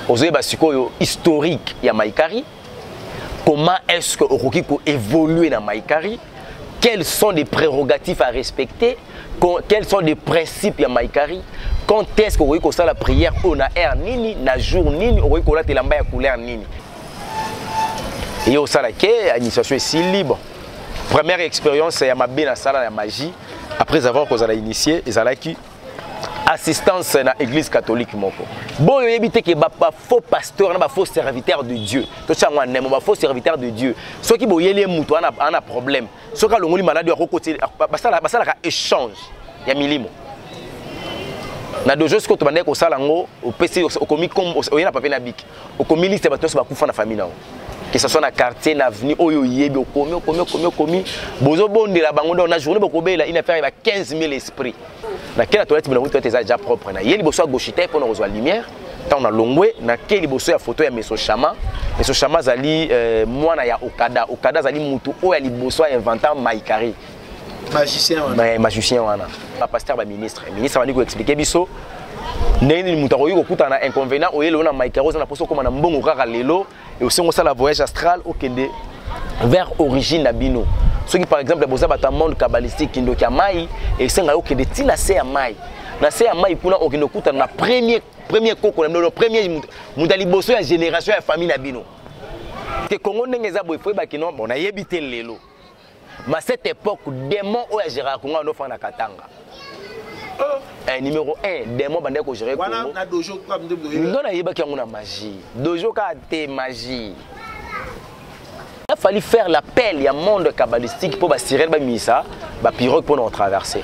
ozoyeba sikoyo historique ya Maïkari. Comment est-ce que Oroki peut évoluer dans Maïkari? Quels sont les prérogatives à respecter? Quels sont les principes ya Maïkari? Quand est-ce que Oroki ça la prière on a air nini na jour nini Oroki la telamba ya couleur nini? Et au salake initiation est si libre. Première expérience c'est ya mabe na sala ya magie après avoir qu'on a initié ezalaki assistance dans l'église catholique moko. Bon yebite ke ba faux pasteur na ba faux serviteur de Dieu. To changwa nemo ba faux serviteur de Dieu. Ceux qui boyele mutu ana problème. Ceux qui longoli malade ko côté basala ka échange ya milimo. Na dojo ce que to bande ko sala ngo au PC au komi comme au yana papier na bic. Au komi liste bato ba kufa na famille na. Que ce soit na quartier na avenue oyo yebi au komi bozo bondela bango na journée bokobela une affaire ba 15 000 esprits. Na quelle toilette bino toilette déjà propre na yeli boso gauchité pour nous rejoindre lumière tant na longwe na quelle boso ya photo ya Meso Chama zali mwana ya Okada zali mutu oyo ya liboso inventant Maïkari magicien wana ba pasteur ba ministre bani ko expliquer biso ndeni mutu ko kuta na inconvénient oyelo na Maïkari na poso comme na mbongo kaka lelo et aussi on ça la voyage astral au kende vers origine na bino. Ceux qui par exemple boza bata monde kabbalistique kindo kia mai et senga yo kende tina se ya mai na se ya mai kuna okino kuta na premier koko na premier mundali boso ya génération ya famille na bino que Congo ndengeza boy foi bakino bon na yebite lelo mais cette époque démon o ya gérer Congo no fa na Katanga numéro 1 démon bande ko gérer Congo wana na dojo kwa mdebo ndo na yeba ki ngona magie dojo ka te magie. Il a fallu faire l'appel, il y a un monde kabbalistique pour tirer le misa, la pirogue pour nous traverser.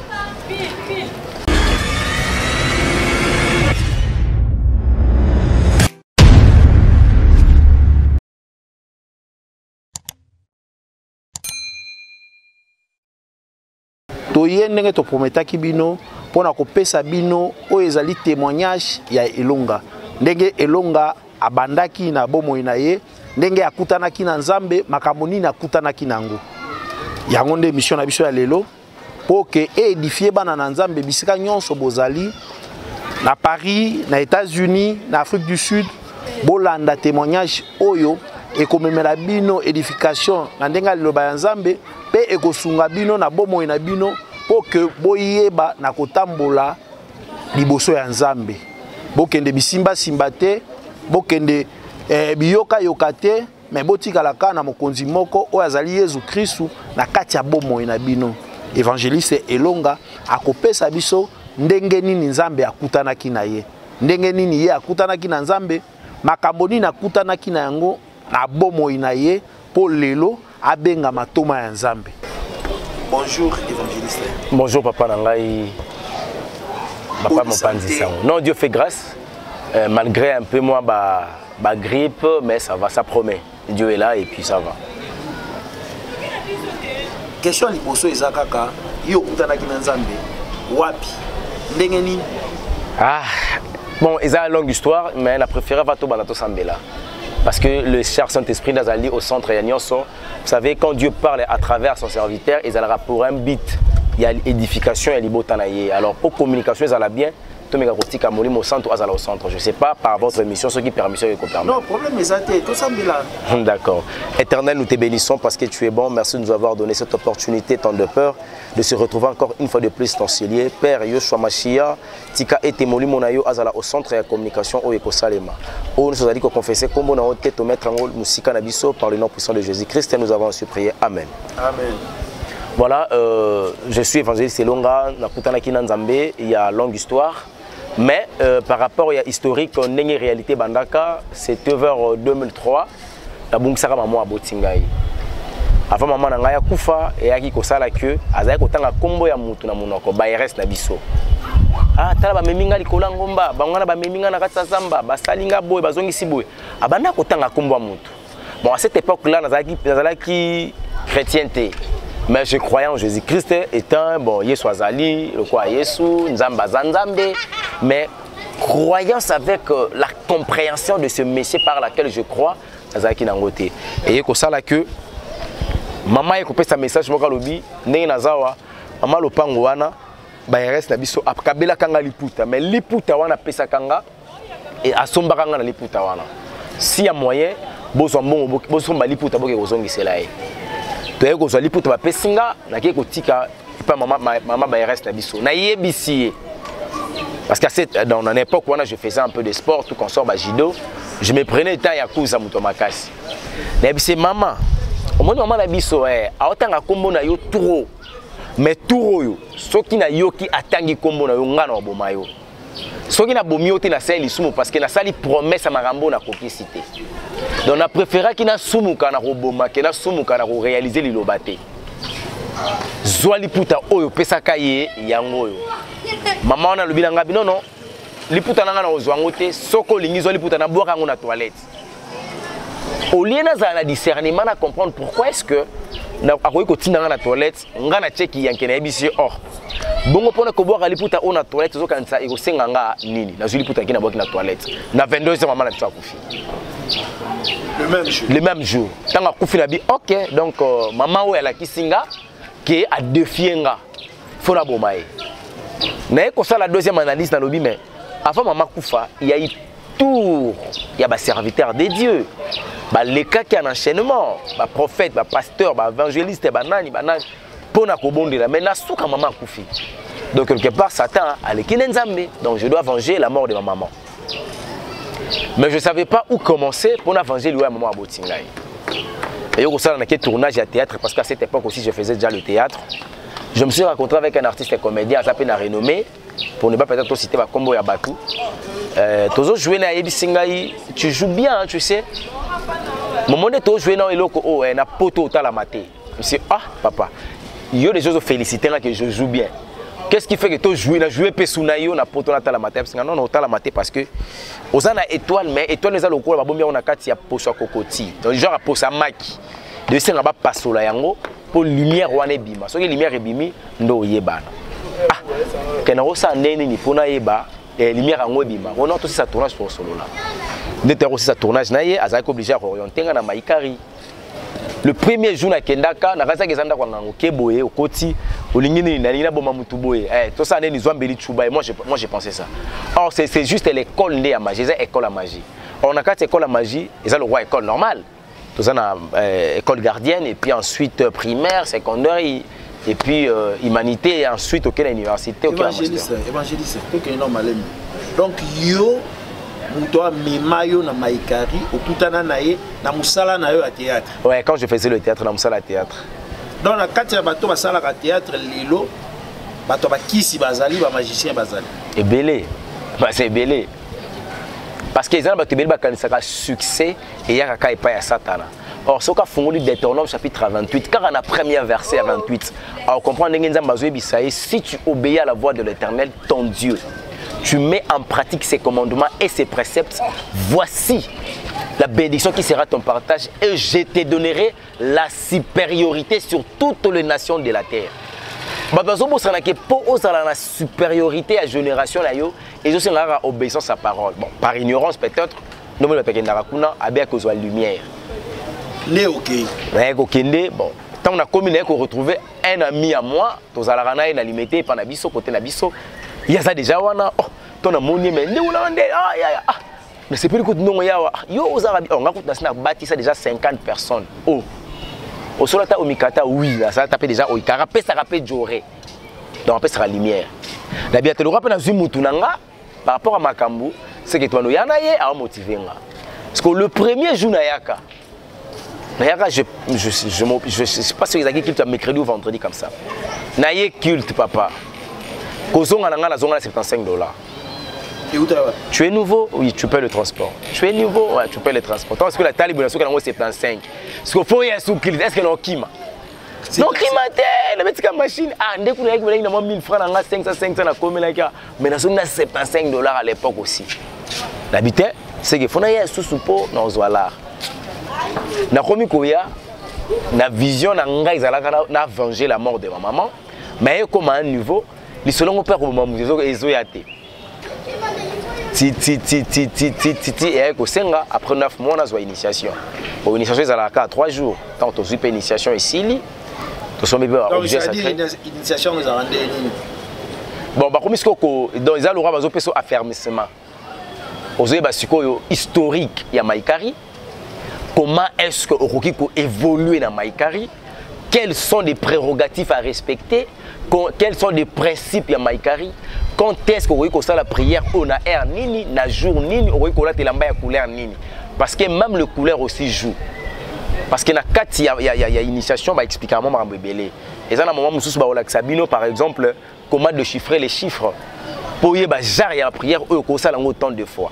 Toye ndenge to prometaki bino pona kopesa bino oyo ezali témoignage ya Elonga. Ndenge Elonga abandaki na bomoi na ye. Ndenge akutanaki na Nzambe makambo nini akutanaki nango yango nde mission na biso ya lelo pour que édifier bana na Nzambe bisika nyonso bozali na Paris na États-Unis na Afrique du Sud bolanda témoignage oyo ekomemela bino édification na ndenga liloba ya Nzambe pe ekosunga bino na bomoi na bino pour que boyeba na kotambola liboso ya Nzambe bokende bisimba simbate bokende biyoka yokate mais botikala kana mokonzi moko oyo azali Yesu Kristu na kati ya bomoi na bino. Évangéliste Elonga akopesa biso ndenge nini Nzambe akutanaki na ye, ndenge nini ye akutanaki na Nzambe, makambo nini akutanaki na yango na bomoi na ye po lelo abenga matoma ya Nzambe. Bonjour évangéliste. Bonjour papa nangai. Papa mopanzi sango. Non, Dieu fait grâce. Malgré un peu moi ba grippe, mais ça va, ça promet. Dieu est là et puis ça va. Question liboso ezakaka yo kutanaki na Nzambe wapi ndenge nini? Ah bon, ils ont une longue histoire, mais la préférée va tout balato sambela. Parce que le cher Saint-Esprit d'Azali au centre Yanyonso, vous savez, quand Dieu parle à travers son serviteur, il a pour un but, il y a l'édification et l'ibotanaye. Alors pour communication, ils ont bien. Je ne sais pas par votre mission, ce qui permet ce qui permet. Non, problème est tout ça. D'accord. Éternel, nous te bénissons parce que tu es bon. Merci de nous avoir donné cette opportunité, tant de peur, de se retrouver encore une fois de plus dans ce lieu. Père, Yoshua Machia, Tika et Temoli Monayo Azala au centre de la communication au Ekosalema. Nous nous avons dit qu'on confessait comme on a été mettre en haut Moussika Nabiso par le nom puissant de Jésus-Christ et nous avons su prier. Amen. Amen. Voilà, je suis évangéliste Elonga, Nakutanaki Nzambe, il y a longue histoire. Mais par rapport à l'historique, on a une réalité bandaka, c'était vers 2003, la Bungsaka maman à Botingaï. Avant maman nangaya kufa et aki kosala que azaya kotanga kombo ya mutu na munoko bayres na biso. Ah tala ba meminga likola ngomba, bangana ba meminga na katsa zamba, basalinga boy bazongisi boy. Abanda kotanga kombo ya mutu. Bon à cette époque-là nazalaki chrétienté. Mais je croyais en Jésus-Christ étant, bon, Yesu Azali, le quoi Yesu, Nzamba Zanzambe, mais croyance avec la compréhension de ce Messie par laquelle je crois, Azaki Nangote. Et comme ça là que, maman a coupé sa message, moi kalobi, né nazawa, maman le pangoana, bah il reste nabiso, akabela kanga liputa, mais liputa wana pesa kanga, et asombaka nga na liputa wana si ya moyen bozwa mbongo bosomba liputa boke kozongisela ye toye kozwa liputa bapesi nga nake kotika pa mama ba reste na biso na yebisi ye parce que dans une époque où je faisais un peu de sport tout consort ba judo je me prenais le temps ya kuza muto makasi na yebisi maman omoni maman na biso aotanga kombo na yo trop mais tout oyo soki na yoki atangi kombo na yo ngana oboma yo soki na bomi yo te na sali sumu parce que na sali promesse makambo na kokisité donc na préféra ki na sumuka na roboma ke na sumuka na réaliser liloba te zwa liputa oyo pesaka ye yango oyo mama wana lobi na ngabi non liputa nanga na ozwango te soko lingi zwa liputa na bwaka ngo na toilette au lieu na za na discernement na comprendre pourquoi est-ce que na akoyi kotinda nga na toilette nga na cheki yanke na yebisi or bongo pona ko bwaka liputa ona toilette zo kanisa ikosenga nga nini na zwi liputa ki na bwaki na toilette na 22h maman na tsa kufi le même jour tanga kufi na bi OK donc maman o elle a kisinga qui a défié nga faut na bomaye na ko ça la deuxième analyse na lobi mais avant maman kufa il y a eu tour il y a ba serviteur de Dieu ba les cas qui en enchaînement ba prophète ba pasteur ba évangéliste ba nani pona ko bondela mais na suka maman kufi donc quelque part Satan a les kinenzambe donc je dois venger la mort de ma maman mais je savais pas où commencer pour venger lui à maman à Botingaï et yo ko sala na ke tournage à théâtre parce qu'à cette époque aussi je faisais déjà le théâtre je me suis rencontré avec un artiste et comédien à peine renommé pour ne pas peut-être citer ba combo ya Batou tozo jouer na Yebisingaï tu joues bien hein, tu sais moment de to jouer na eloko oh na poto ta la maté je me suis ah papa yo des choses féliciter là que je joue bien qu'est-ce qui fait que tu joues na jouer pesuna yo na poto na ta la maté parce que non ta la maté parce que ozana étoile mais étoile les aloko ba bombi on a kati ya poso kokoti donc genre a posa maki de senga ba pasola yango pour lumière wana ebima soki lumière ebimi ndo yebana ah kena osa ndeni ni pona yeba lumière yango ebima on a aussi sa tournage pour solo là ndete aussi sa tournage na ye azaki obligé à orienter na Maikari le premier jour na kendaka na kasa kezanda kwa ngango keboye okoti olingini na lina boma mutu boye tout ça ndeni zwambeli chuba et moi j'ai pensé ça or c'est juste l'école de la magie c'est école à magie on a quatre écoles à magie et ça le roi école normale tout ça na école gardienne et puis ensuite primaire secondaire et puis humanité et ensuite auquel université auquel évangéliste auquel normal donc yo muto memayo na Maikari okutana naye na musala na yo à théâtre ouais quand je faisais le théâtre na musala théâtre donc na kati ya bato basala ka théâtre lilo bato bakisi bazali ba magicien bazali ebele bah c'est belé parce que ils ont bato belé bakanisa ka succès et ya ka epa ya satana or soka fungoli Deutéronome chapitre 28 car en premier verset à 28 on comprend ngenza mazoe bisaye si tu obéis à la voix de l'Éternel ton Dieu tu mets en pratique ses commandements et ses préceptes, voici la bénédiction qui sera ton partage et je te donnerai la supériorité sur toutes les nations de la terre. Pour la supériorité à la génération, et aussi la obéissance à parole. Bon, par ignorance peut-être, nous avons à cause de la lumière. Bon, tant on a combiné qu'on retrouver un ami à moi, tous à la na limité par Nabiso côté Nabiso. Il y a ça déjà wana oh ton amoni mais mais c'est plus que non ya yo aux arabes on a bâti ça déjà 50 personnes oh au solata au mikata oui là ça tapé déjà au ikara ça rappelle joré donc après sera lumière la bien te le rappelle dans zumutu nanga par rapport à makambu c'est que toi no yana ye a motiver nga parce que le premier jour na yaka je sais pas si ils ont culte mercredi ou vendredi comme ça na ye culte papa Kozonga nanga la zonga $75. Tu es nouveau, oui, tu paies le transport. Tu es nouveau, ouais, tu paies le transport. Parce que la talib na soka nango 75. Parce que faut y a sous est-ce que non kima? Non kima te, na betika machine ah ndeko na yaki na 1000 francs nanga 500 na komela ka mais na zonga $75 à l'époque aussi. L'habité c'est que faut na ya sous po na ozwala. Na komi koya na vision na nga izalaka na venger la mort de ma maman mais comme à un niveau les selon père au moment où ils ont été et avec Osenga après 9 mois on a initiation pour initiation ils allaient à 3 jours tant on suit initiation ici to sommes bien objet sacré initiation nous a rendu bon bah comme ce que dans les alora bazo peso affermissement ozoyeba sikoyo historique ya Maïkari, comment est-ce que okoki ko évoluer dans Maïkari, quels sont les prérogatives à respecter, quels sont les principes ya Maïkari, quand est-ce que okoki ko sala la prière on a air nini na jour nini okoki ko la telamba ya couleur nini, parce que même le couleur aussi joue. Parce que na kati ya initiation va expliquer maman marambo ebele. Et ça na moment mususu ba olakisa bino par exemple comment déchiffrer les chiffres pour yeba genre ya prière oyo ko sala autant de fois.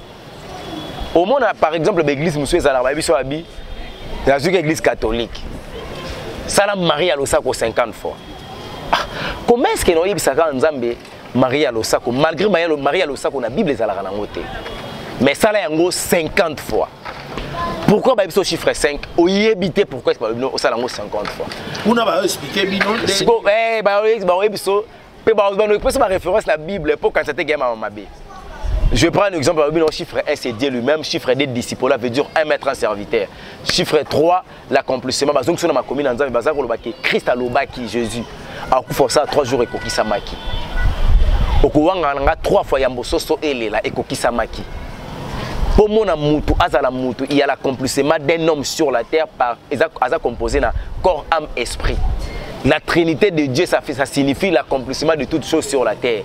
Au monde par exemple l'église mususu ezala ba biso abi la église catholique. Salam Marie à l'osako 50 fois. Comment est-ce que nous yebisaka nzambe Marie à l'osako malgré Marie à l'osako na Bible ezala na ngote. Mais ça là yango 50 fois. Pourquoi bah ce chiffre 5 au yebité pourquoi est-ce que ça lango 50 fois. On a expliqué bino. Ma référence la Bible pour quand c'était game à Mabé. Je prends un exemple, le chiffre 1 c'est Dieu lui-même, chiffre 2 disciple veut dire 1 maître en serviteur. Chiffre 3 l'accomplissement donc sur ma commune en Zambie bazaki Christ a lobaki Jésus. A kufa ça 3 jours et kokisa maki. Okuwanga nga 3 fois yambososo elela et kokisa maki. Pour mon amutu, azala mutu, il y a l'accomplissement d'un homme sur la terre par asa composé na corps, âme, esprit. La Trinité de Dieu, ça signifie l'accomplissement de toutes choses sur la terre.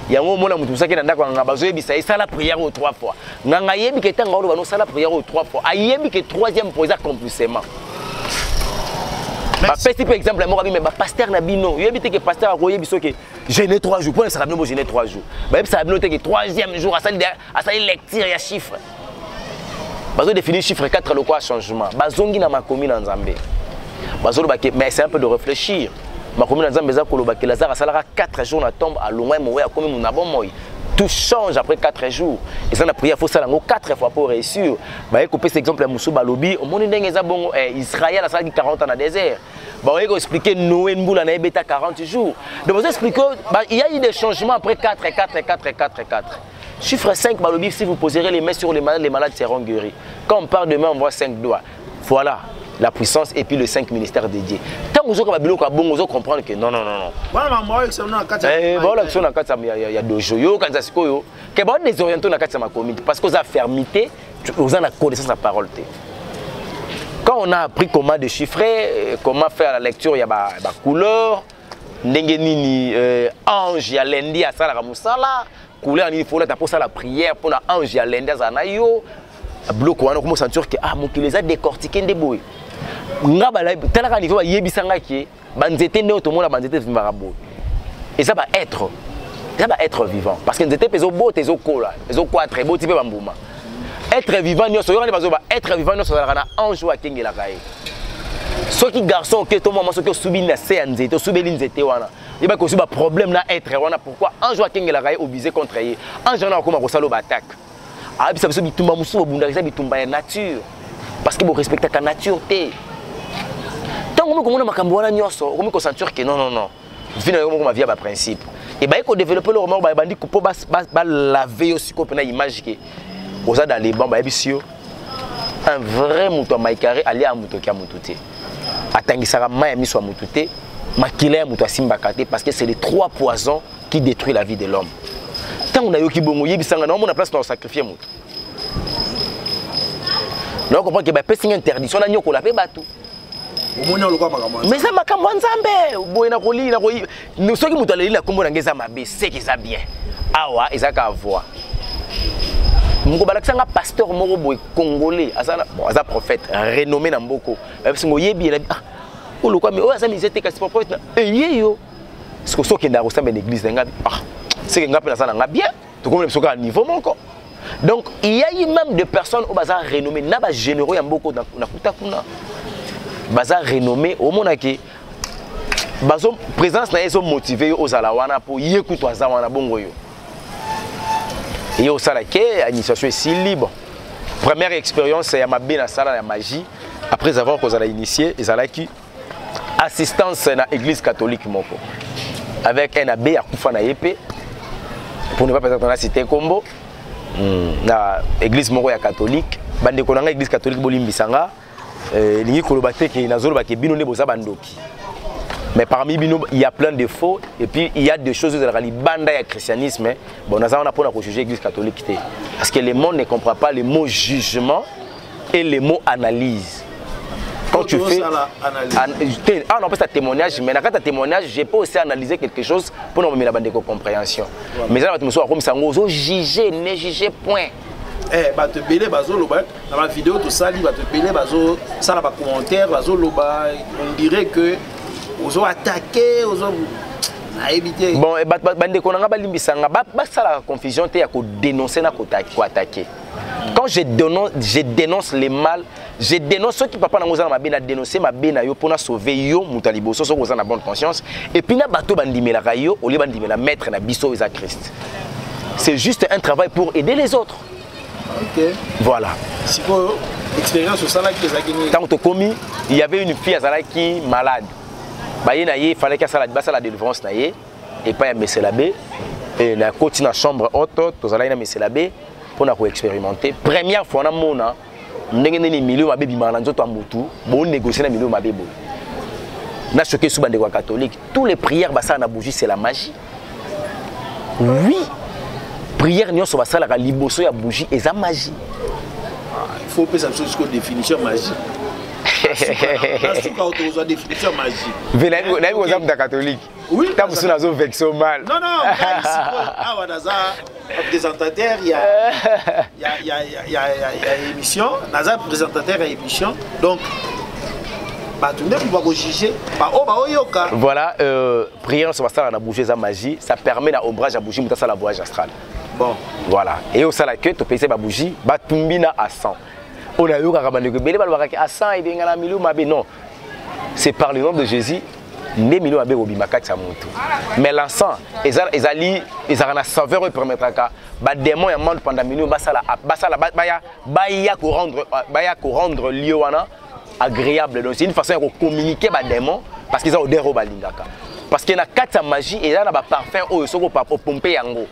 Il y a un moment où ça qui est dans la base, ça la prière 3 fois. Nanga yebi que tanga ono ça la prière 3 fois. Ayebi que troisième pour accomplissement. Bah petit par exemple moi mais pasteur na bino, yebi que pasteur a yebi so que jeûner 3 jours. Pour ça la jeûner 3 jours. Bah ça noter que troisième jour à ça lecture ya chiffre. Bazo définir chiffre 4 le quoi changement. Bazongi na ma commune en Zambie. Bazo mais c'est un peu de réfléchir. Ma commune en Zambie za koloba que Lazare salara 4 jours na tombe à loin moi comme mon abon moi. Tout change après 4 jours. Et ça la prière faut ça 4 fois pour réussir. Bah écoutez cet exemple Moussou Balobi, au monde ndenge za bongo Israël a ça 40 ans dans le désert. Bah on va expliquer Noé Nboula na ebeta 40 jours. Donc vous expliquer il y a eu des changements après 4. Chiffre 5, Balobi, si vous poserez les mains sur les malades seront guéris. Quand on parle de main, on voit 5 doigts. Voilà la puissance et puis le 5 ministères dédiés. Tant que vous allez comprendre que non. Voilà, il y a des joyaux, quand ça que vous désorientez dans la communauté parce que vous avez fermité, vous avez la connaissance de la parole. Quand on a appris comment déchiffrer, comment faire la lecture, il y a des couleurs, ndengenini ange, il y a lundi à ça la musala. Couleur il faut là pour ça la prière pour la ange ya lenda zanayo bloc on commence à sentir que mon qui les a décortiqué ndeboy ngaba la tala niveau yebisanga ki banzete ne otomona banzete vimbarabo et ça va être vivant parce que nzete peso bote ezo kola ezo quatre beau type bambuma être vivant nyoso yona bazo ba être vivant nyoso na ange wa kengela kai soki garçon que to maman soki subi na se nzete to subeli nzete wana il y a un problème là être pourquoi un jour qui est obligé contre lui un jour on a salo attaque ah ça veut bitumba musu bunda ça bitumba nature parce que vous respectez la nature té tant que vous makambo wana nyoso vous me sentir que non finalement ma vie a principe et bah il faut développer le roman bah bandi pour laver aussi comme une image que aux dans les bancs bah bisio un vrai mouton maïkaré aller à mouton qui a moutoté atangisaka mai miso moutoté makila muto simba kate parce que c'est les 3 poisons qui détruisent la vie de l'homme. Tant on a yoki bongo yebisanga na on a place pour sacrifier muto. Non comprend que ba pesi interdiction na nyoko la pe batu. Mais ça makambo nzambe boyena koli na koyi nous soki muto aleli la kombo na ngeza mabe c'est que ça bien. Awa ezaka voix. Moko balakisanga pasteur moko boy congolais azana bon aza prophète renommé na mboko. Ba pesi ngo yebi la oh le quoi mais oh ça misé te kasi prophète et yo ce que so qui na ressemble une église nga c'est que nga pe na ça nga bien to comme le soka niveau moko donc il y a eu même des personnes au bazar renommé na ba généraux ya mboko na kutakuna bazar renommé au monaki bazo présence na eso motiver aux alawana pour yekuto azawana bongo yo et yo sala ke initiation si libre première expérience ya mabe na sala ya magie après avoir qu'on a initié ezalaki assistance na église catholique moko avec un abbé à Koufana Yepé pour ne pas présenter la cité Kombo na église moko ya catholique bande konanga église catholique bolimbisanga lingi kolobate ke nazolo ba ke bino ne boza bandoki Mais parmi nous, il y a plein de défauts. Et puis, il y a des choses dans le banda et le christianisme. Bon, nous avons pour juger l'église catholique. Parce que le monde ne comprend pas les mots jugement et les mots analyse. Quand tu fais... Ah non, pas ça témoignage. Mais dans un témoignage, je peux aussi analyser quelque chose pour nous mettre la compréhension. Mais ça, tu me comme ça, on juger, ne juger point. Eh, bah te belé bazo loba dans la vidéo tout ça, bah te belé bazo ça là bas commentaire bazo loba, on dirait que ozo attaquer ozo à éviter. Bon, bande ko nga balimbisanga ba ça la confusion te ya ko dénoncer na ko attaquer. Quand je dénonce les mal, je dénonce ceux qui papa na ngozana mabe na dénoncer mabe na yo pour na sauver yo mutalibo so so na bonne conscience et puis na bato bandimela rayo au lieu bandimela maître na biso isa Christ. C'est juste un travail pour aider les autres. Ok. Voilà. Si vous expérience au salon qui est quand tu commis, il y avait une fille à Zala qui malade. Il fallait qu'elle fasse la délivrance et pas mettre la baie. Et la côté dans la chambre haute, tu as mettre la baie pour expérimenter. Première fois dans mon an, on a des millions de bébés malades dans motu, on négocie des millions de bébés. On a choqué sous les catholiques. Tous les prières ça na bougie c'est la magie. Oui. Prière n'y a pas ça la liboso ya bougie et ça magie. Il faut pas ça jusqu'à définition magie. La définition magie. Venez vous avez des catholiques. Oui. Quand vous avez vexé mal. Non non. Ah wadaza présentateur il y a émission, naza présentateur à émission donc. Voilà, prière sur la bougie ça magie, ça permet à ombrage à bougie ça la voyage astral. Bon, voilà. Et au salaire que tu payes ma bougie, batumbina à 100. On a eu à 100 et bien à million mabe non. C'est par le nom de Jésus, les millions mabe obimaka tsamutu. Mais l'encens, ils ont la saveur et permettra que démon ya monde pendant million basala baya ko rendre liona agréable. Donc c'est une façon de communiquer les démons parce qu'ils ont des robes balingaka. Parce qu'il y a quatre magie et il y a des parfums où ils sont pompés yango.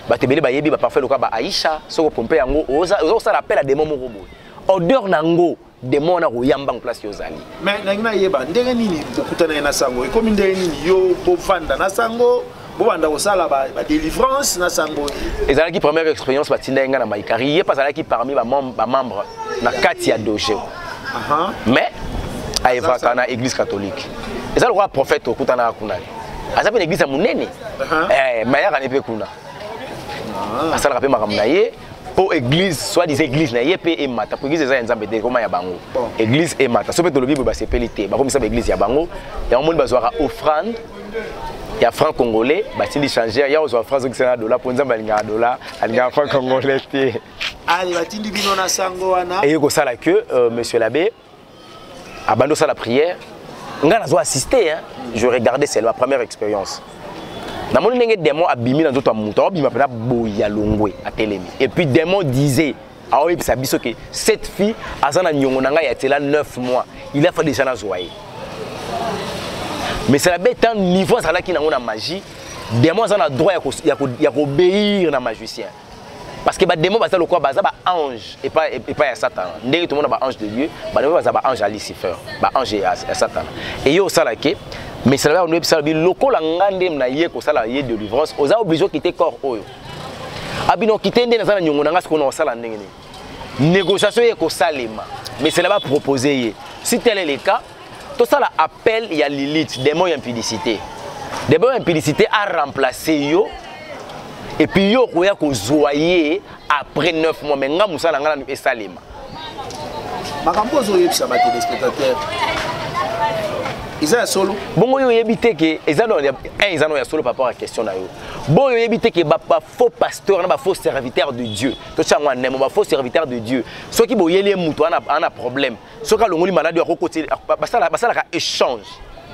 Batebele ba yebi ba parfum loka ba Aïcha soko pompé yango ça l'appelle à démon morobo. Odeur nango démon na royamba en place yozali. Mais nangina yeba ndenge nini okutana na sango e comme ndenge nini yo bo fanda na sango bo banda osala ba délivrance na sango. Ezalaki première expérience batinda nga na Maikari ye pas qui parmi ba membre na kati ya dojo. Mais à Evaka na église catholique. Ezal roi prophète okutana kuna. Azape l'église ya munene. Mayaka ne pe kuna. Ça le rappelle maramnaye pour église soit des églises na yep et mata pour église ça nzambe de comment ya bango église et mata so peut le bible ba sepelité ba comme ça église ya bango ya monde bazwara offrande ya franc congolais ba tindi changer ya ozo franc qui c'est dollar pour nzambe alinga dollar alinga franc congolais té allez ba tindi bino na sango wana et ko sala que monsieur l'abbé abando ça la prière nga nazo assister hein je regardais c'est la première expérience. Dans mon démon abimi dans d'autres moutons, il m'appelle Boya Longwe à Télémi. Et puis démon disait, ah oui, ça biso que cette fille, Azana Nyongonanga, il était là 9 mois. Il a fait déjà la zoaïe. Mais c'est la bête un niveau ça là qui n'a pas de magie. Démon ça a droit à obéir na magicien. Parce que démon ça le quoi baza ba ange et pas à Satan. Ndenge tout le monde ba ange de Dieu, ba démon ça ba ange à Lucifer, ba ange à Satan. Et yo ça là que mais c'est là on est le local ngandem na ye ko sala ye de délivrance oza obligé quitter corps oyo abino quitter ndena za nyongo nanga siko na sala ndenge ni négociation ye ko salema mais c'est là-bas proposer ye si tel est le cas tout ça là appel il y a Lilith démon impudicité a remplacé yo et puis yo ko ya ko zoyer après 9 mois mais nga musala ngana e salema makambo zo yebisa ba téléspectateurs Isa solo. Bon yo yebite que ezano ya solo par rapport à la question na yo. Bon yo yebite que ba faux pasteur na ba faux serviteur de Dieu. To changwa nemo ba faux serviteur de Dieu. Ceux qui boyeli mutu ana problème. Ceux qui longoli malade ya kokoti basala ka échange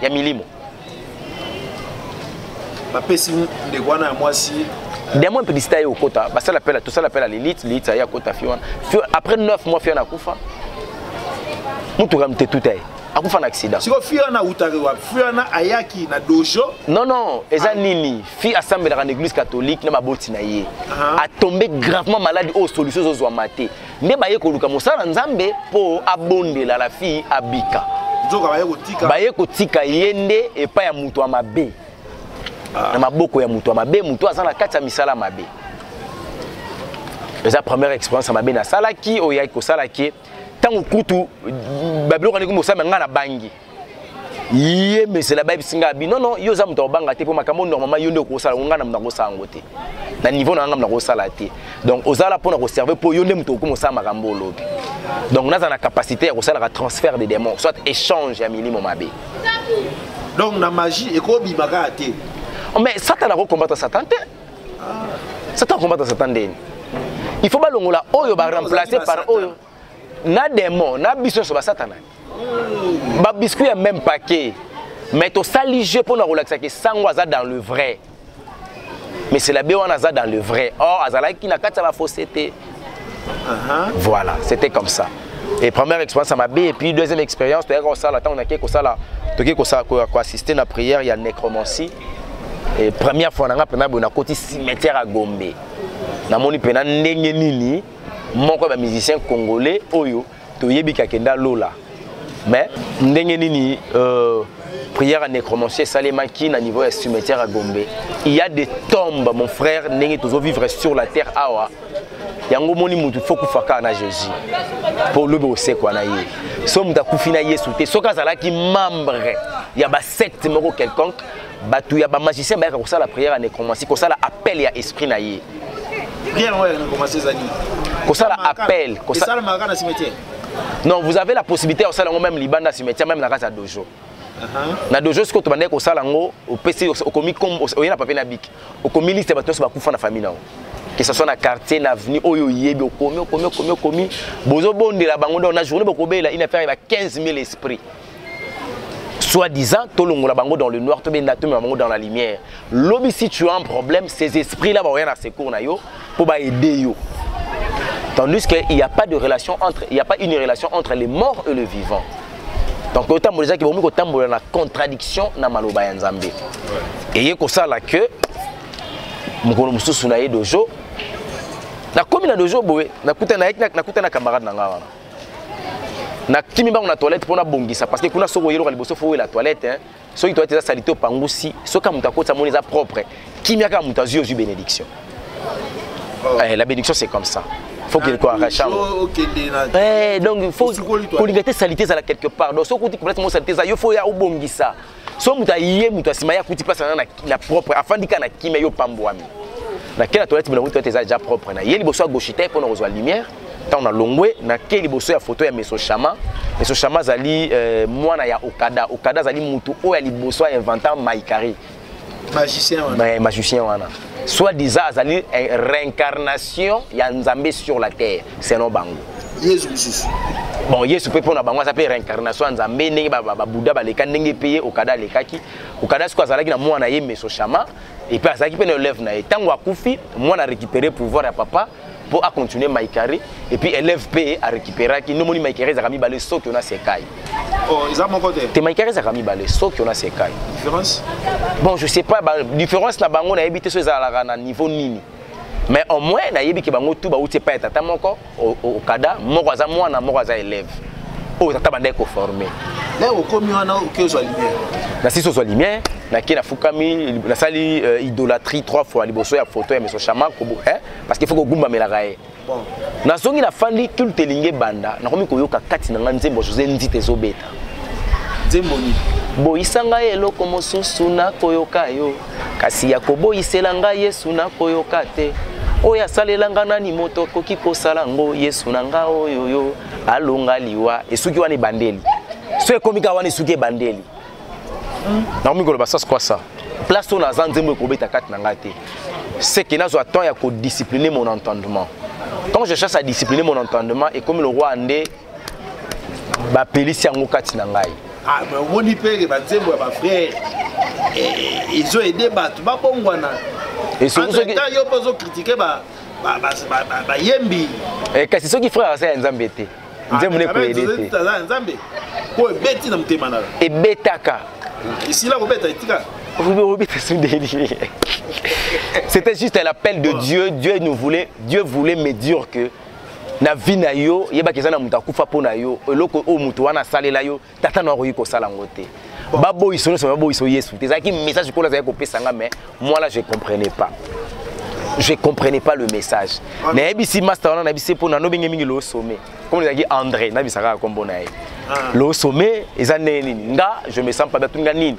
ya milimo. Ba pesi de kwana mwasi Démon publicité au kota, ça l'appelle tout ça l'appelle à l'élite ça ya kota fiona. Après 9 mois fiona kufa. Mutu ramte tout ay. Akufa na accident. Si fiona utarewa, fiona ayaki na dojo. Non, eza nini, fi assemblée dans l'église catholique na maboti na ye. A tombé gravement malade aux solutions aux maté. Ne ba ye ko luka mosala nzambe po abondela la fille abika. baye kotika yende epa ya mutu amabe na maboko ya mutu amabe mutu azana kati ya misala mabe. C'est la première expérience à mabe na salaki oya ko salaki tango kutu babilo kaniko mo sama ngana bangi yé mais c'est la baby singa bi non yo za mutu banga te po makambo normalement yo nde ko sala ngana mna ko sango te na niveau na ngana ko sala te donc ozala pona ko servir po yo nde mutu ko mo sama makambo lobi donc na za na capacité ya ko sala transfert des démons soit échange ya minimum mabe. Donc la magie et ko bi baka te. Mais Satan a combattre Satan. Satan combattre Satan. Il faut pas l'ongola oyo ba remplacer par oyo. Na démon, na biso so ba Satan. Ba biscuit ya même paquet. Mais to salige pour na relaxer que sango aza dans le vrai. Mais c'est la béwana aza dans le vrai. Or azala ki na kati ba fausseté. Voilà, c'était comme ça. Et première expérience à ma bé et puis deuxième expérience, tu as comme ça là on a quelque ça là, tu as assister à la prière, il y a nécromancie. Et première fois on a côté cimetière à Gombe. Na moni pena ndenge nini moko ba musicien congolais oyo to yebi kakenda lola. Mais ndenge nini prière à nécromancie salemaki na niveau de cimetière à Gombe. Il y a des tombes mon frère ndenge tozo vivre sur la terre awa. Yango moni mutu faut kufaka na Jésus. Pour le bosser quoi na ye. So muta kufina Yesu te soka zala ki membre ya ba secte moko quelconque batu ya ba magicien ba ko sala prière à nécromancie ko sala appel ya esprit na ye. Prière ouais nécromancie zani. Ko sala appel, ko sala magana cimetière. Non, vous avez la possibilité au sala même libanda cimetière même na casa dojo. Na dojo ce que tu bandé ko sala ngo au PC au komi comme au yana papier na bic. Au komi liste ba to ba kufa na famille na. Que ce soit dans quartier, dans l'avenue, oyo yebi okomi bozo bondela bango dans la journée bokobela une affaire il y a 15 000 esprits. Soi-disant tolongola bango dans le noir, to benda to bango dans la lumière. Lobi si tu as un problème, ces esprits là vont rien à secours na yo pour ba aider yo. Tandis qu'il n'y a pas de relation entre une relation entre les morts et le vivant. Donc autant déjà qui vont autant la contradiction na maloba ya Nzambe. Et yeko ça là que mukolo mususu na ye dojo na komi na dojo boye na kuta na camarade na ngawana na kimi bango na toilette pona bongisa parce que kuna soko yelo ka liboso fo la toilette hein so ki toilette za salite pangusi so ka muta kota moni za propre kimi aka muta zio ju bénédiction. La bénédiction c'est comme ça. Faut qu'il quoi arrache. Donc il faut colligate salité za quelque part donc so kuti complètement salité za yo faut ya obongisa. So muta yé muta simaya kuti place na propre afandika na kimi yo pambwami. Na quelle toilette bino toilette déjà propre na yeli boso gauchité pour nous voir lumière tant on a longwe na quelle boso ya photo ya meso chama zali mwana ya okada zali mutu o ya liboso inventant maikari magicien wana soit disant zali réincarnation ya Nzambe sur la terre c'est non bango Jésus. Bon, Yesu peut prendre bango ça peut réincarnation Nzambe ndenge ba Bouddha ba leka ndenge payer okada lekaki okada siko azalaki na mwana ye meso chama et puis azalaki pe ne lève na tango akufi mwana récupérer pouvoir ya papa pour à continuer maikari et puis élève payer à récupérer qui no moni maikari za kami balé soki on a sekai. Oh, ils ont mon côté. Te maikari za kami balé soki on a sekai. Différence? Bon, je sais pas différence na bango na ebité so za na niveau nini. Mais au moins na yebi ki bango tout ba outi pa tata moko okada moko za mwana moko za élève. Oh tata bande ko formé. Là au komi wana oké zo lumière. Na siso zo lumière na ki na fukami na sali idolâtrie 3 fois liboso ya photo ya meso chama ko hein parce qu'il faut ko gumba melaka ye. Bon. Na zongi na fandi culte linge banda na komi ko yoka kati na nzembo José Nzite zo beta. Nzembo ni boyisanga eloko mosusu na koyoka yo kasi ya koboyisela nga Yesu na koyoka te oya salelanga nani moto koki kosala ngo Yesu na nga oyo yo alonga liwa esuki wani bandeli so ekomika wani suki bandeli na mingolo basas quoi ça place on a nzembo ekobeta kati na nga te c'est que nazo attend ya ko discipliner mon entendement quand je cherche à discipliner mon entendement et comme le roi andé ba pelisi yango kati na ngai. Ah, mais on dit que Banzembo ma frère ils ont aidé battu ba bongwana et ceux qui yo poso critiquer ba yembi et kasi ceux qui frère ça Nzambe te Nzambe ne ko aider te Nzambe ko beti na mutema na et betaka ici là ko beta itika c'était juste l'appel de Dieu. Dieu voulait me dire que na vie na yo yeba kezana mutu akufa pona yo eloko o mutu wana salela yo tata na royi ko sala ngote babo iso so babo iso Yesu tezaki message ko la za ko pesanga mais moi là je comprenais pas le message na ebisi master wana na ebisi pona no benge mingi lo sommet comme les André na bisaka kombo na ye lo sommet ezane nini nga je me sens pas bien tunga nini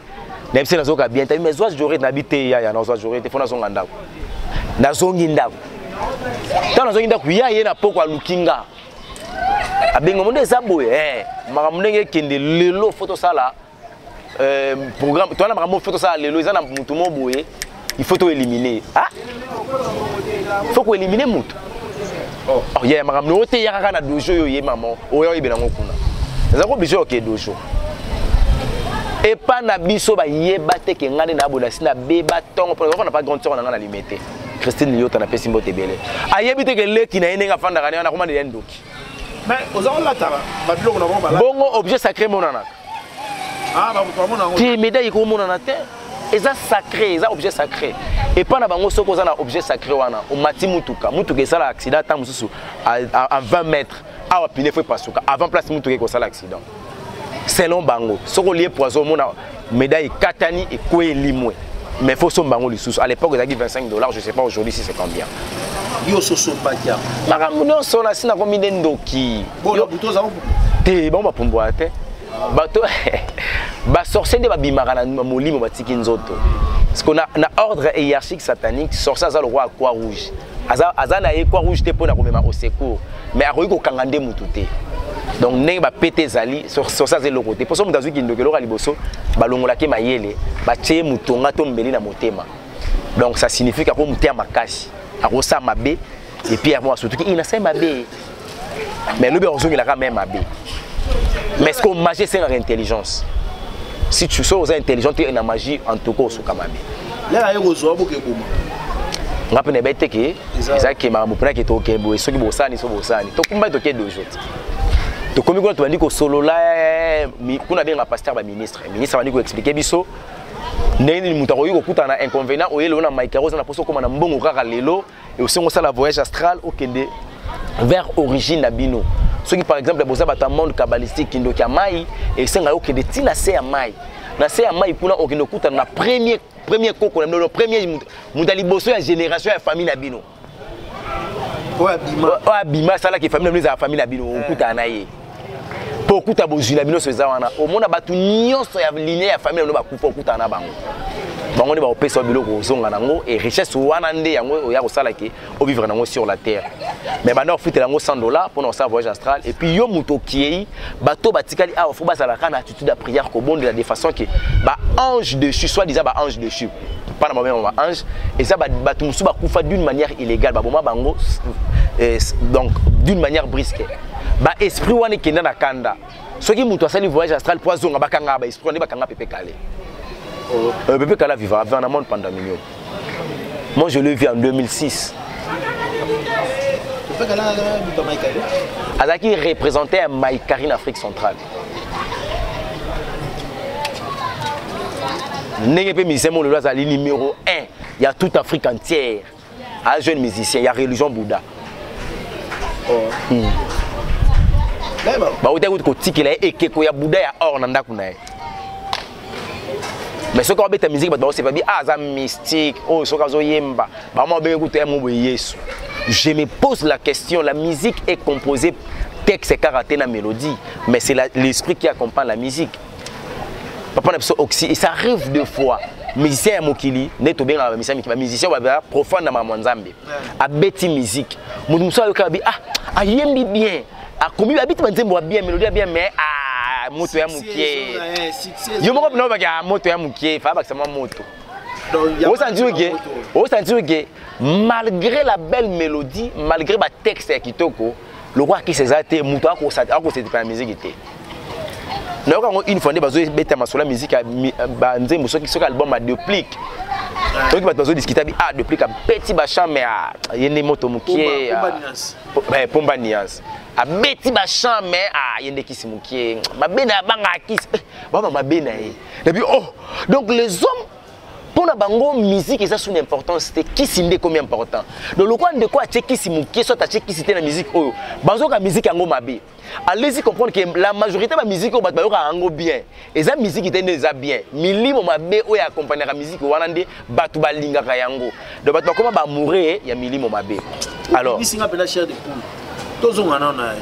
na ebisi na zoka bien mais zoa j'aurais n'habiter ya na zoa j'aurais te fona zonga ndako na zongi ndako tana zongi ndako ya ye na poko alukinga abengo monde zaboye makambo ndenge kende lelo photo sala programme toi na makambo photo sala lelo ezana mutu mo boye il faut éliminer ah faut ko éliminer mutu oh ya makambo ote ya kaka na dojo yo ye maman oyo yebela ngokuna ezako bijo ke dojo et pas na biso ba yeba te ke ngane na bola sina beba tongo pour qu'on n'a pas grande sœur na limité Christine Liota na pesi mbote bele ayebi te ke leki na yenga fanda kana na komanda ya ndoki mais oza la taba ba biloko na bomba bongo objet sacré monana ah ba ko mona ngo ti médaille ko monana te eza sacré eza objet sacré et pas na bango soko za na objet sacré wana o mati mutuka sala accident ta mususu à 20 mètres awa pine foi pasuka avant place mutuka ko sala accident selon bango soko lié poison mona médaille katani et ko elimwe mais faut son bango lisusu à l'époque ils a dit $25 je sais pas aujourd'hui si c'est combien yo soso pakia makambo no sona sina ko minde ndoki bon yo buto za te bon ba pumbwa te bato ba sorcier de ba bimaka na molimo batiki nzoto parce qu'on a ordre hiérarchique satanique sorcier za le roi à croix rouge aza na ye croix rouge te pona ko mema au secours mais a ko kangande mutu te donc ne ba pété zali sur ça c'est le côté pour ça mutu ki ndokelo liboso balongola ke mayele ba tie mutonga to mbeli na motema donc ça signifie que ko mutia makasi akosa mabe et puis moi surtout qu'il na sa mabe mais le besoin il a quand même mabe mais est-ce qu'on magie c'est l'intelligence si tu sois intelligent tu es na magie en tout cas sur kamabe là yo zo boke kuma ngape ne bete ke ezaki makambo pona ke to kembo soki bosani so bosani to kumba to ke dojo to komi ko to bandi ko solo la kuna benga pasteur ba ministre bandi ko expliquer biso ndeni mutu akoyi kokutana na inconvénient oyelo na maikaroza na poso koma na mbongo kaka lelo et aussi on sala voyage astral okende vers origine na bino soki par exemple boza bata monde kabbalistique kindo kya mai et senga okende tina se ya mai na se ya mai kuna okende kokutana na premier koko na premier mundali boso ya génération ya famille na bino o abima sala ki famille na bino za famille na bino okutana na ye pour kuta bozula bino so zawana o mona batu nyonso ya lignée ya famille no bakufa okuta na bango bango ne ba opesa biloko zonga nango et richesse wana nde yango ya kosala ki o vivre nango sur la terre mais bana ofutela ngo $100 pour nos voyage astral et puis yo muto kiei bato batikali a faut basala kana attitude de prière ko bonde de façon que ba ange dessus soit disant ba ange dessus pas na même ba ange et ça batu musu bakufa d'une manière illégale ba boma bango donc d'une manière brusque ba esprit wana kenda na kanda soki mutu asali voyage astral poison bakanga ba esprit wana bakanga pepe kale pepe kala vivre avant un monde pendant millions moi je l'ai vu en 2006 pepe kala buta maikari azaki représentait un maikari en Afrique centrale ndenge pe musicien mo le azali numéro 1 il y a toute Afrique entière un jeune musicien il y a religion Bouddha ba uta ko tikela ekeko ya Bouddha ya or na ndaku na ye mais ce qu'on beta musique ba c'est pas bien za mystique oh so kazo yemba ba mo be écouter mo Yesu je me pose la question la musique est composée texte et caractère na mélodie mais c'est l'esprit qui accompagne la musique papa na biso oxy et ça arrive deux fois musicien ya mokili neto benga ba musicien ba profane na mamanzambe a beti musique mutu muso ayoka bi ayembi bien akomi babiti banzembo bien mélodie bien mais moto ya mukie yo moko bino baka moto ya mukie fa ba sama moto o sentir que malgré la belle mélodie malgré ba texte ya kitoko le roi qui s'est até moto ako c'est pas la musique était na yo une fois bazo beta masola musique ba nzembo soki album a duplique donc bazo discuter bi duplique petit ba champ mais yende moto mukie pomba niance a beti ba champ mais yende kisi mukie mabena banga kisi ba mabena et puis donc les hommes Pour la bango musique ça son importance c'était qui sinde comme important. Donc le quoi de quoi checker si mon qui soit checker si la musique oh banzo ka musique yango mabe. Allez-y comprendre que la majorité de la musique au batba yoka yango bien. Et ça musique était déjà bien. Milimo mabe o ya accompagner la musique wana nde batu balinga ka yango. Donc batu comment ba mourir ya milimo mabe. Alors ici on appelle chair de poule. Tozo ngana na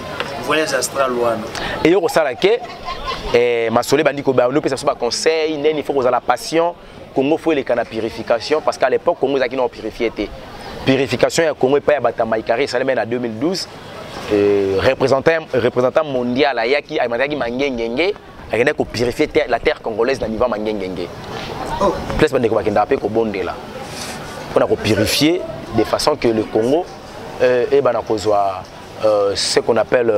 voyage astral wana. Et yo ko sala ke Massolé bandi ko ba on peut ça ba conseil nene il faut que la passion Congo faut les canaux purification parce qu'à l'époque Congo zaki non purifié purification ya Congo pas ya bata Maïkari ça en 2012 représentant mondial ayaki amataki mangengenge akenda ko purifier la terre congolaise na niveau mangengenge oh place bande ko bakenda pe ko bondela on a ko purifier de façon que le Congo et bana ko ce qu'on appelle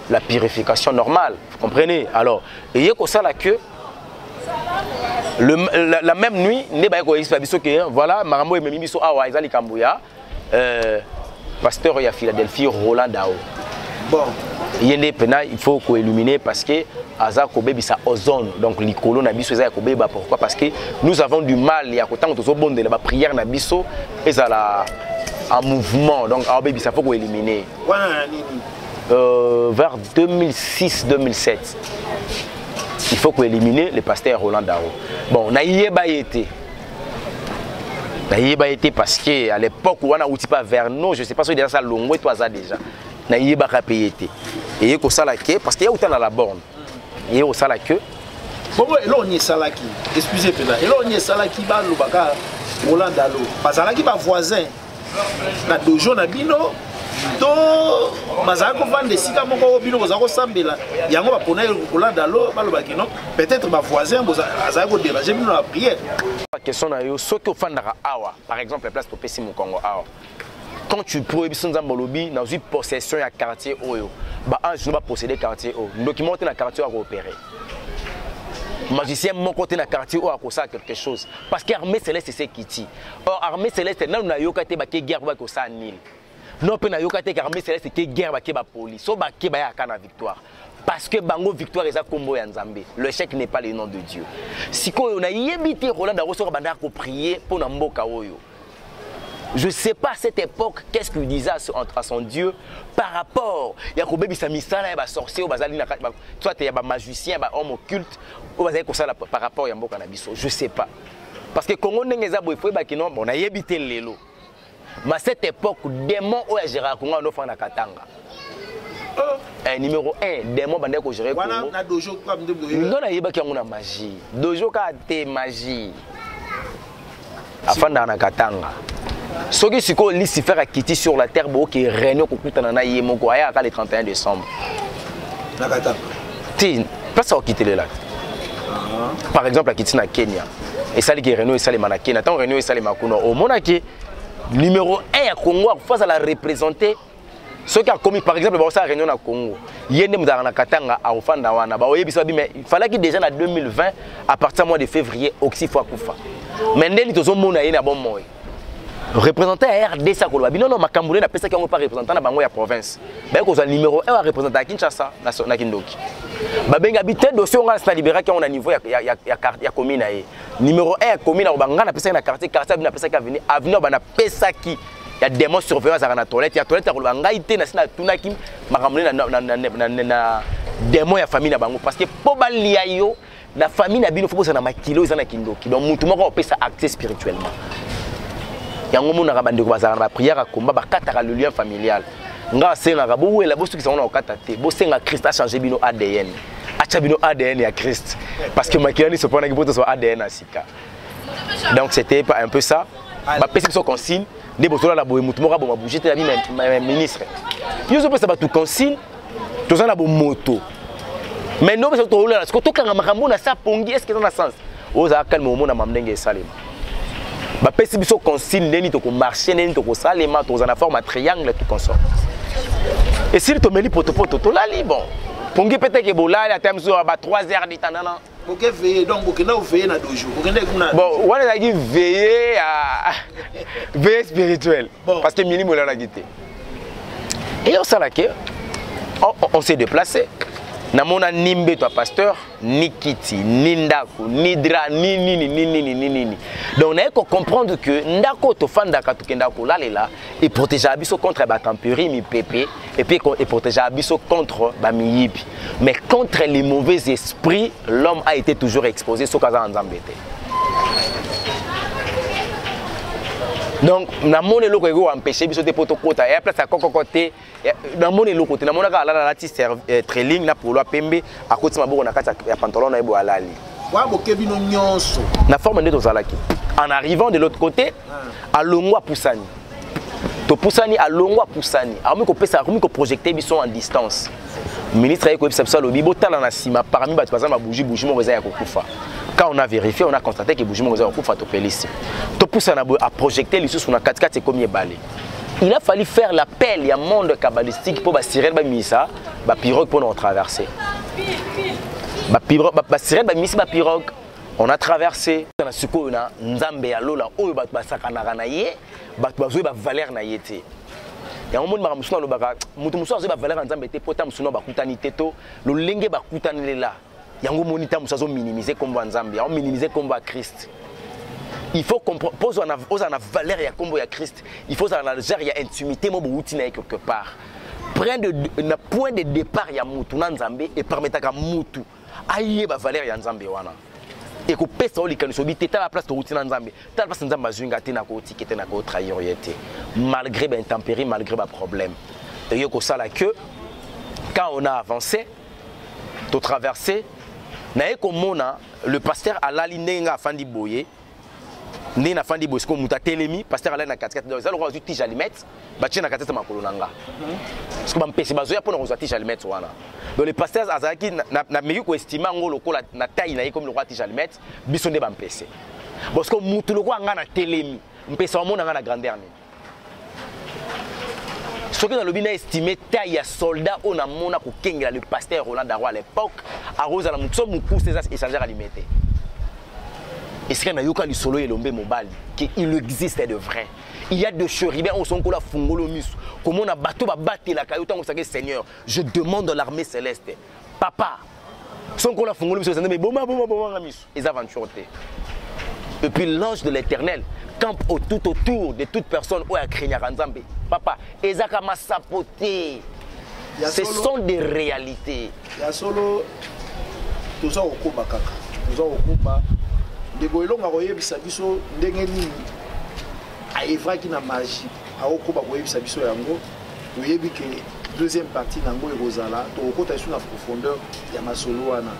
la purification normale, vous comprenez? Alors, il y a ça là que la même nuit, voilà, Marambo et Mimiso Awa, Isali Kambuya, pasteur à Philadelphie, Roland Dao. Bon, il faut qu'on illumine parce que Aza Kobe sa ozone, donc l'icolo Nabiso Aza Kobe, pourquoi? Parce que nous avons du mal, il y a autant de la prière Nabiso et ça en mouvement, donc il faut qu'on élimine. Vers 2006-2007, il faut qu'on élimine le pasteur Roland Dao. Bon, on a été parce qu'à l'époque où on a outil pas vers nous, je ne sais pas si déjà ça longue, toi ça déjà. On a été et il y a ça là parce qu'il y a autant dans la borne. Il y a ça là que. Bon, et là on y est salaki. Excusez-moi. Et là on y est salaki ba lubaka Roland Dao. Parce que là qui va voisin. Na dojo na bino. To bazako vendre sika moko bino kozako sambela yango ba pona Roland Dao balobaki non peut-être ba voisin bazako déranger bino la prière. La question na yo soki ofandaka awa par exemple la place to pesi mu Congo awa quand tu peux biso nzambo lobi na une possession ya quartier oyo ba ange no ba posséder quartier oyo document na quartier a coopérer magicien mon côté na quartier oyo akosa quelque chose parce que armée céleste c'est kiti or armée céleste nanu na yokate ba ke guerre ba ko sa nil. Non, pe na yokate armée céleste ke guerre ba ke ba police so ba ke ba ya kana victoire parce que bango victoire eza kombo ya Nzambe. Le chèque n'est pas le nom de Dieu. Si ko na yebité Roland Dao so banda ko prier pour na mboka oyo. Je ne sais pas à cette époque qu'est-ce qu'il disait à son Dieu par rapport à Yakoube Bissamisala et sorcier, soit il y a des magiciens, des hommes occultes, par rapport à Yambo Kanabiso. Je ne sais pas. Parce que Congo n'est pas on a habité l'élo. Mais à cette époque, démon ou Gérard Congo on offre na Katanga. Numéro 1, démon bandé ko gérer Congo. Na dojo comme non na yeba ki ngona magie. Dojo ka te magie. Afanda na Katanga. Ce qui est Lucifer a quitté sur la terre, qui est régné au le 31 décembre. Pas ça quitter les lacs. Par exemple, à quitté na Kenya. Et ça qui est régné, ça les Kenya. Tant régné, ça les Makuno. Au Monaki, numéro 1 à Congo, face à la représenter. Ce qui a commis, par exemple, ça régné au Congo. Il y a des Katanga à Ofandawana. Il fallait que déjà en 2020, à partir du mois de février, Oxifo Akufa. Mais il y a des gens qui bon mois. Représentant à RDC à Koloba. Non, ma Cameroun n'a pas ça qui est pas représentant dans la province. Ben, qu'on a numéro 1 à représenter à Kinshasa, na Kindoki. Bah, ben, habité dossier on a libéré qui on a niveau ya commune numéro 1 commune au Banga n'a pas ça na quartier n'a pas ça qui avenir avenir bana pesa qui il y a des mots surveillance à la toilette, il y a toilette à Banga ité na sina tunaki ma Cameroun na démon ya famille na bango parce que pour balia yo la famille na bino faut que ça na makilo ça na Kindoki. Donc mutu moko pesa acte spirituellement. Yango mona kabande ko bazana ba prière à combat ba kataka le lien familial nga senga ka bo wela bo suki sona okata te bo senga Christ a changé bino ADN acha bino ADN ya Christ parce que makirani se pona ki poto so ADN asika. Donc c'était pas un peu ça ba pesi so consigne de botola la bo mutu moko bo ma bouger te la ministre yo so pesa ba tout consigne to za na bo moto mais non parce que to la ko to kanga makambo na sa pongi est-ce que ça a sens oza calme mo na mamdenge salima. Bah, si vous consigne, vous marcher, vous saler, vous en forme triangle, tout consort. Et si vous avez poto, là, bon. Pour que peut-être que vous avez 3 heures de temps. Vous pouvez veiller, donc vous pouvez veiller dans 2 jours. Bon, on a dit veiller à veiller spirituel. Parce que minimum, on a quitté. Et on s'est déplacé. namona ni mbeto pasteur ni kiti ni ndako ni dra ni nini. Donc on a comprendre que ndako to fandaka to kenda ko lalela et protéger abiso contre ba tempérie mi pépé et puis et protéger abiso contre ba miyibi. Mais contre les mauvais esprits, l'homme a été toujours exposé so kaza nzambe te. Donc namone loko ego empêcher biso te poto kota et place à kokokote namone loko te namona ka la lati trailing na polo pembe akoti maboko na kati ya pantalon na ebo alali wa bokebino nyonso na forme de tozalaki en arrivant de l'autre côté à Longwa Poussani to Poussani à Longwa Poussani armi ko pesa armi ko projeter biso en distance ministre ayeko pesa biso lobi botala na sima parmi batu bazama bougie mo reza ya kokufa. Quand on a vérifié, on a constaté que Boujimo Ngoza Okufa to Pélissi. To pousse à projeter les sous sur la 4x4 et comme il balé. Il a fallu faire l'appel, il y a un monde kabbalistique pour tirer le missa, la pirogue pour nous traverser. La pirogue, on a traversé. On a suko na nzambe ya lola oyo bat basakana na ye, bat bazoe ba valeur na yete. Ya un monde maramusuna lo baka, mutu musu azoe ba valeur nzambe te pota musuna ba kutani teto, lo lenge ba kutani lela. Yango monita musazo minimiser kombo nzambe, on minimiser kombo à Christ. Il faut comprendre pose on a valeur ya kombo ya Christ. Il faut ça na genre ya intimité mo bouti na quelque part. Na point de départ ya mutu na nzambe et permettre ka mutu aye ba valeur ya nzambe wana. Et ko pesa o likani so biteta la place to uti na nzambe. Ta place nzambe azunga te na ko tikete na ko trahir yete. Malgré ben intempérie, malgré ba problème. Et yo ko sala que quand on a avancé, to traversé nae komona le pasteur alali ndenga afandi boye ndena afandi boye ko muta telemi pasteur alali na 4x4 dans zalo ko tija limite ba tchena kateta makolo nanga parce que ba mpesi bazoya pona ko tija limite wana donc le pasteur azaki na meki ko estima ngolo ko na taille na comme le roi tija limite biso nde ba mpesi parce que mutu loko anga na telemi mpesa omona nga na grandeur ni ce que dans le bien estimé taille soldat on a mona ko kengela le pasteur Roland Darrois à l'époque à Rosa la mutso muku ces échangeurs alimentés et ce qu'on a yoka li solo elombe mobali qu'il existe de vrai. Il y a de chérubins au son ko la fungolo misu comment on a bateau ba battre la kayota on sait Seigneur je demande dans l'armée céleste papa son ko la fungolo misu mais boma misu les aventures. Et puis l'ange de l'Éternel campe tout autour de toute personne où a créé Nzambe. Papa, ezaka masapoté. Ce sont des réalités. Ya solo toza okoba kaka. Toza okoba de goyelonga koyebisa biso ndenge nini a evraki na magie. A okoba koyebisa biso yango. Oyebi que deuxième partie nango ekozala to okota isu na profondeur ya masolo wana.